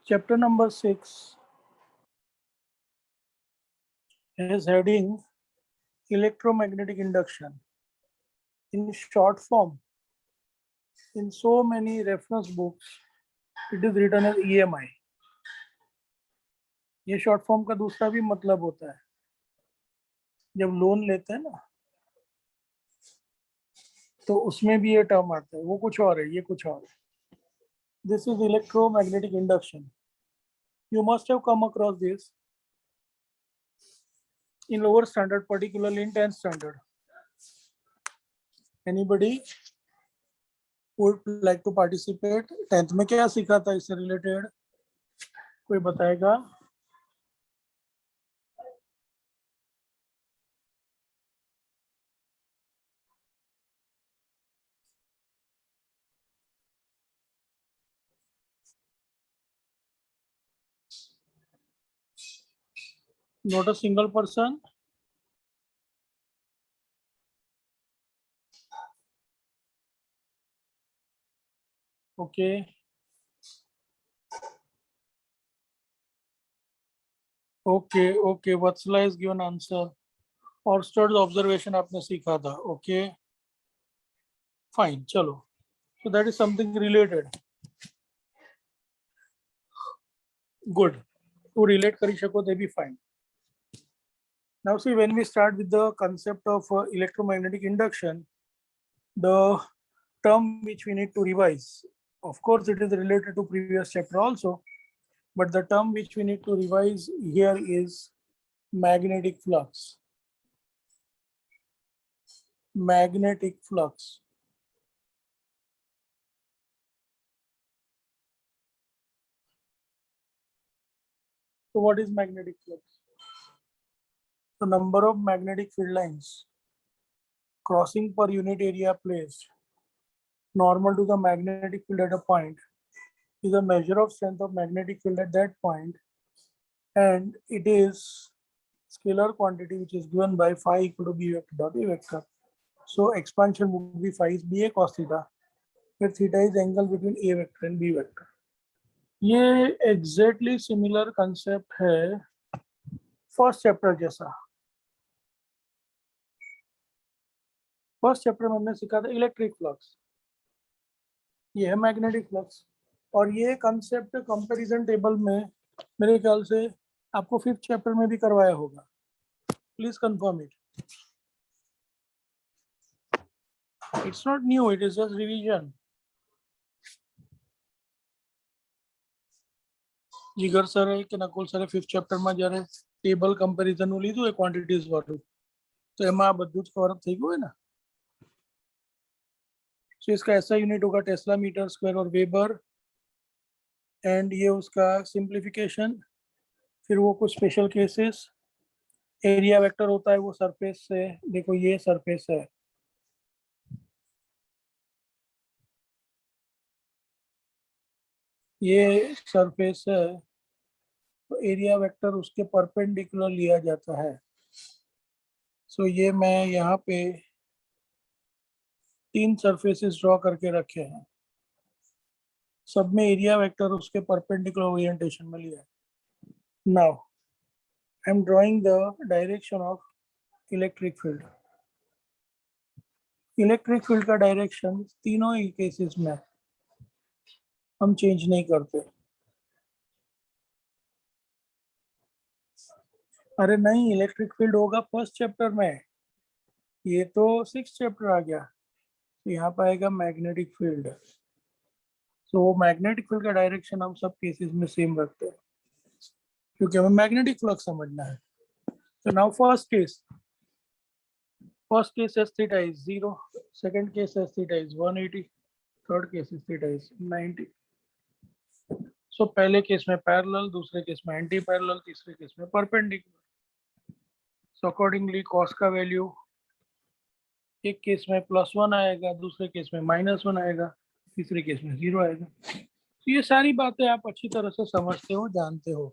Chapter number 6 is heading electromagnetic induction. In short form, in so many reference books, it is written as EMI. ये short form का दूसरा भी मतलब होता है, जब लोन लेते हैं ना तो उसमें भी ये टर्म आता है, वो कुछ और है, ये कुछ और है. This is electromagnetic induction. You must have come across this in lower standard, particularly in 10th standard. Anybody would like to participate? 10th में क्या सीखा था इससे रिलेटेड, कोई बताएगा? Not a single person. Okay. Okay. Vatsala is given answer. Orsted's observation आपने सीखा था. Okay. Fine. चलो. So that is something related. Good. To relate करी शको they be fine. Now see, when we start with the concept of electromagnetic induction, the term which we need to revise, of course it is related to previous chapter also, but the term which we need to revise here is magnetic flux. Magnetic flux. So what is magnetic flux? The number of magnetic field lines crossing per unit area placed normal to the magnetic field at a point is a measure of strength of magnetic field at that point, and it is scalar quantity which is given by phi equal to b vector dot a vector. So expansion would be phi is ba cos theta, where theta is angle between a vector and b vector. ये exactly similar concept है first chapter जैसा. First chapter में हमने सीखा था electric flux, ये है magnetic flux, और ये कंसेप्ट कंपैरिजन टेबल में मेरे ख्याल से आपको 5th चैप्टर में भी करवाया होगा. Please confirm it. It's not new, it is just revision. Jigar sir કે નકુલ સરે 5th ચેપ્ટર માં જ્યારે ટેબલ કમ્પેરિઝન નું લીધું એ ક્વોન્ટિટીઝ વાળું, તો એમાં આ બધું જ કવર અપ થઈ ગયું હોય ને. सो इसका ऐसा यूनिट होगा टेस्ला मीटर स्क्वायर और वेबर, एंड ये उसका सिंप्लीफिकेशन. फिर वो कुछ स्पेशल केसेस, एरिया वेक्टर होता है वो सरफेस से, देखो ये सरफेस है, ये सरफेस है, तो एरिया वेक्टर उसके परपेंडिकुलर लिया जाता है. सो ये मैं यहाँ पे 3 सरफेसेस ड्रॉ करके रखे हैं, सब में एरिया वेक्टर उसके परपेंडिकुलर ओरिएंटेशन में लिया है. Now I am drawing the direction of electric field. Electric field का डायरेक्शन तीनों ही केसेस में हम चेंज नहीं करते. अरे नहीं, इलेक्ट्रिक फील्ड होगा फर्स्ट चैप्टर में, ये तो 6th चैप्टर आ गया. तो यहाँ पर आएगा मैग्नेटिक फील्ड. तो मैग्नेटिक फील्ड का डायरेक्शन हम सब केसेस में सेम रखते हैं क्योंकि हमें मैग्नेटिक फ्लक्स समझना है. तो now first case S theta is 0, second case S theta is 180, third case S theta is 90. सो पहले केस में पैरेलल, दूसरे केस में एंटी पैरेलल, तीसरे केस में परपेंडिकुलर. सो अकॉर्डिंगली कॉस का वैल्यू एक केस में +1 आएगा, दूसरे केस में -1 आएगा, तीसरे केस में 0 आएगा. तो ये सारी बातें आप अच्छी तरह से समझते हो, जानते हो.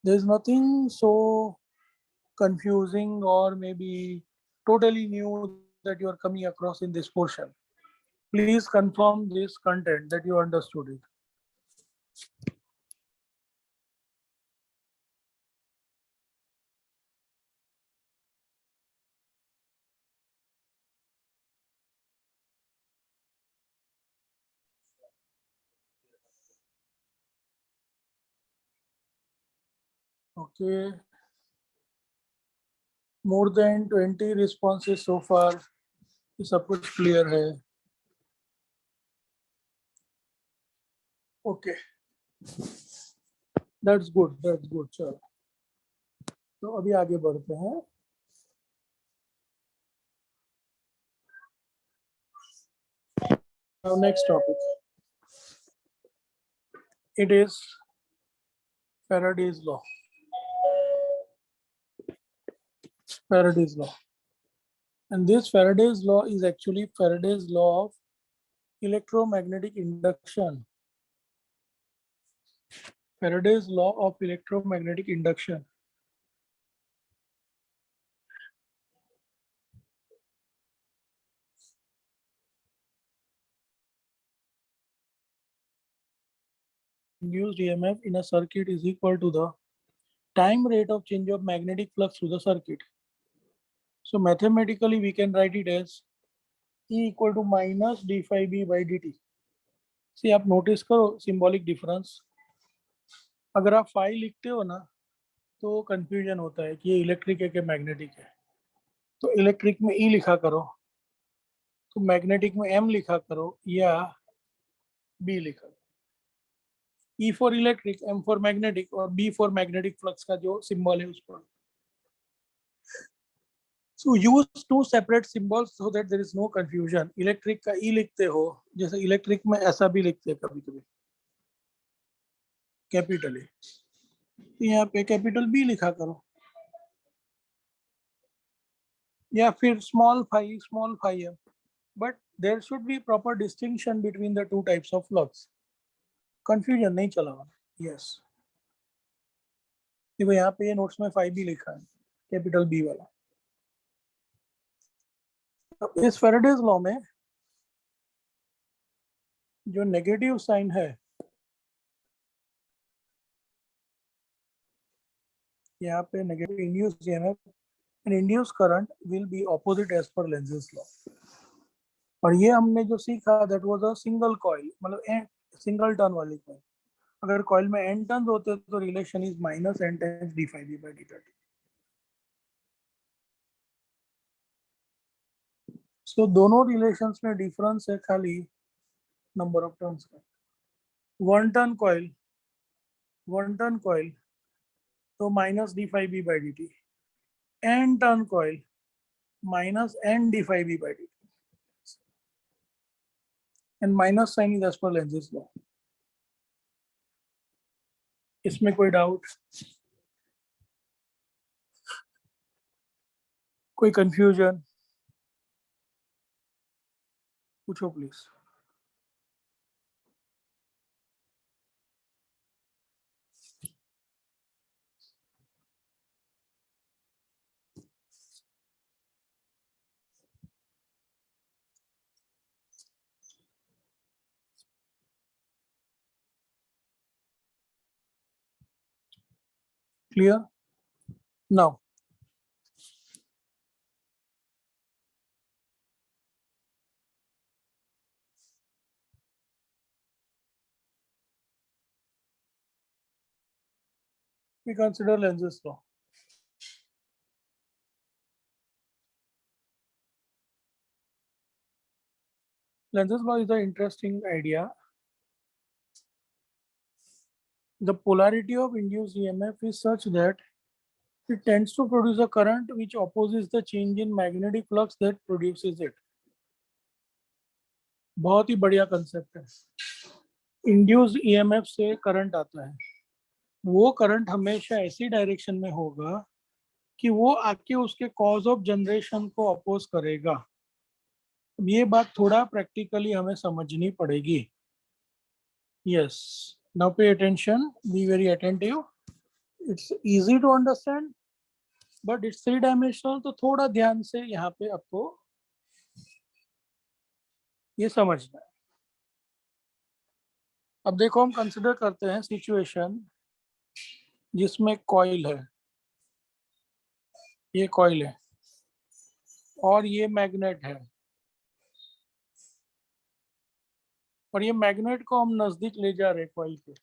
There is nothing so confusing or maybe totally new that you are coming across in this portion. Please confirm this content that you understood it. Okay, more than 20 responses so far. ये सब कुछ clear है. Okay, that's good, that's good. चलो, तो अभी आगे बढ़ते हैं. Now next topic. It is Faraday's law. Faraday's law. And this Faraday's law is actually Faraday's law of electromagnetic induction. Faraday's law of electromagnetic induction. Induced EMF in a circuit is equal to the time rate of change of magnetic flux through the circuit. So mathematically we can write it as E equal to minus d phi b by dt. See, आप notice करो symbolic difference. अगर आप phi लिखते हो ना तो confusion होता है कि ये इलेक्ट्रिक है कि मैग्नेटिक है. तो इलेक्ट्रिक में ई लिखा करो, तो मैग्नेटिक में एम लिखा करो या बी लिखा करो. E for electric, M for magnetic और बी फॉर मैग्नेटिक फ्लक्स का जो सिंबल है उस पर. So use two separate symbols so that there is no confusion. Electric का ई लिखते हो, जैसे इलेक्ट्रिक में ऐसा भी लिखते हैं कभी कभी कैपिटल ए, तो यहाँ पे कैपिटल बी लिखा करो, या फिर स्मॉल फाई है. But there should be proper distinction between the two types of flux. Confusion नहीं चला. यस, देखो यहाँ पे ये नोट्स में फाई बी लिखा है, कैपिटल बी वाला. तो इस फेराडेज लॉ में जो नेगेटिव साइन है, यहाँ पे negative induced EMF and induced current will be opposite as per Lenz's law. और ये हमने जो सीखा that was a single coil, मतलब सिंगल टर्न वाली कॉइल. अगर कॉइल में n टर्न्स होते तो relation is minus n times d phi b by dt. सो दोनों रिलेशंस में डिफरेंस है खाली नंबर ऑफ टर्न्स का. वन टर्न कॉइल तो minus d phi b by dt. n turn coil minus n d phi b by dt. And minus sine is as per Lenz's law. इसमें कोई doubt, कोई confusion? पूछो please. Clear now? We consider Lenz's law. Lenz's law is an interesting idea. The polarity of induced EMF is such that it tends to produce a current which opposes the change in magnetic flux that produces it. बहुत ही बढ़िया concept है. Induced EMF से current आता है, वो current हमेशा ऐसी direction में होगा कि वो आके उसके कॉज ऑफ जनरेशन को अपोज करेगा. ये बात थोड़ा प्रैक्टिकली हमें समझनी पड़ेगी. Yes, now pay attention, be very attentive. It's easy to understand but it's three dimensional, तो थोड़ा ध्यान से यहाँ पे आपको ये समझना है. अब देखो हम कंसिडर करते हैं सिचुएशन जिसमें कॉइल है, ये कॉइल है और ये मैग्नेट है, और ये मैग्नेट को हम नजदीक ले जा रहे हैं कॉइल के।